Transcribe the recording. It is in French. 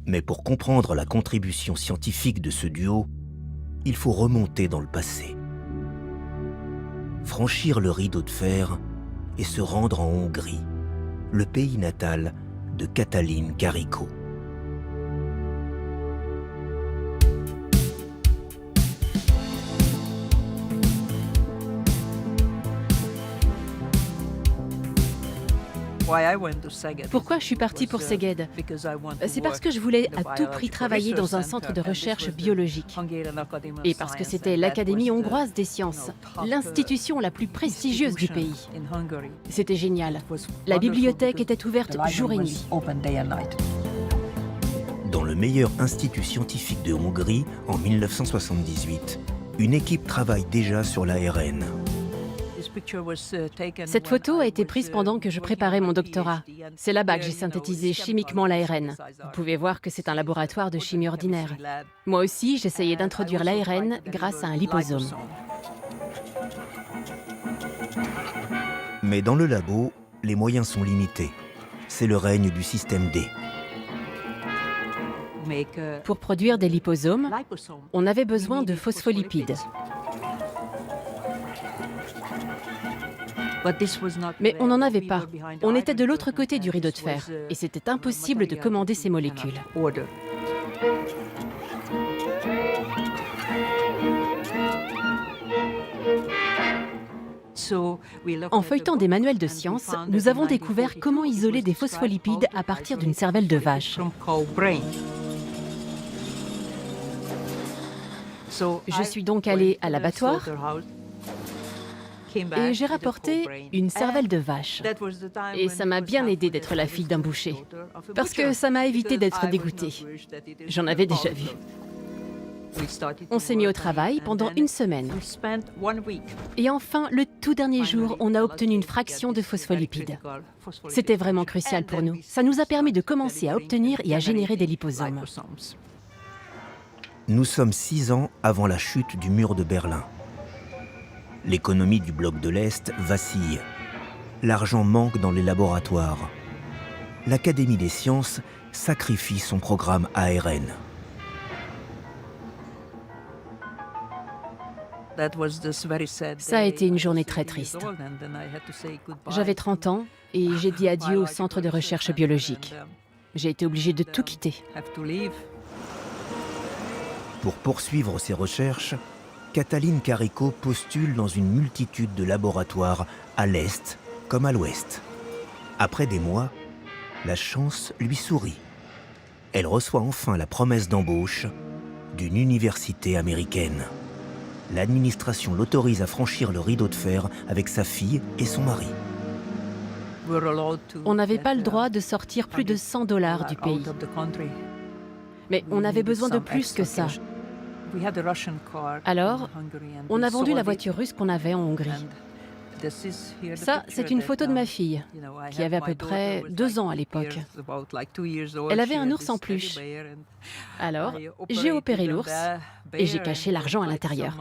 Mais pour comprendre la contribution scientifique de ce duo, il faut remonter dans le passé. Franchir le rideau de fer et se rendre en Hongrie, le pays natal de Katalin Karikó. Pourquoi je suis partie pour Szeged? C'est parce que je voulais à tout prix travailler dans un centre de recherche biologique. Et parce que c'était l'Académie hongroise des sciences, l'institution la plus prestigieuse du pays. C'était génial. La bibliothèque était ouverte jour et nuit. Dans le meilleur institut scientifique de Hongrie, en 1978, une équipe travaille déjà sur l'ARN. Cette photo a été prise pendant que je préparais mon doctorat. C'est là-bas que j'ai synthétisé chimiquement l'ARN. Vous pouvez voir que c'est un laboratoire de chimie ordinaire. Moi aussi, j'essayais d'introduire l'ARN grâce à un liposome. Mais dans le labo, les moyens sont limités. C'est le règne du système D. Pour produire des liposomes, on avait besoin de phospholipides. Mais on n'en avait pas. On était de l'autre côté du rideau de fer et c'était impossible de commander ces molécules. En feuilletant des manuels de sciences, nous avons découvert comment isoler des phospholipides à partir d'une cervelle de vache. Je suis donc allée à l'abattoir et j'ai rapporté une cervelle de vache. Et ça m'a bien aidé d'être la fille d'un boucher, parce que ça m'a évité d'être dégoûtée. J'en avais déjà vu. On s'est mis au travail pendant une semaine. Et enfin, le tout dernier jour, on a obtenu une fraction de phospholipides. C'était vraiment crucial pour nous. Ça nous a permis de commencer à obtenir et à générer des liposomes. Nous sommes 6 ans avant la chute du mur de Berlin. L'économie du bloc de l'Est vacille. L'argent manque dans les laboratoires. L'Académie des sciences sacrifie son programme ARN. Ça a été une journée très triste. J'avais 30 ans et j'ai dit adieu au centre de recherche biologique. J'ai été obligée de tout quitter. Pour poursuivre ses recherches, Katalin Karikó postule dans une multitude de laboratoires à l'Est comme à l'Ouest. Après des mois, la chance lui sourit. Elle reçoit enfin la promesse d'embauche d'une université américaine. L'administration l'autorise à franchir le rideau de fer avec sa fille et son mari. On n'avait pas le droit de sortir plus de $100 du pays. Mais on avait besoin de plus que ça. Alors, on a vendu la voiture russe qu'on avait en Hongrie. Ça, c'est une photo de ma fille, qui avait à peu près 2 ans à l'époque. Elle avait un ours en peluche. Alors, j'ai opéré l'ours et j'ai caché l'argent à l'intérieur.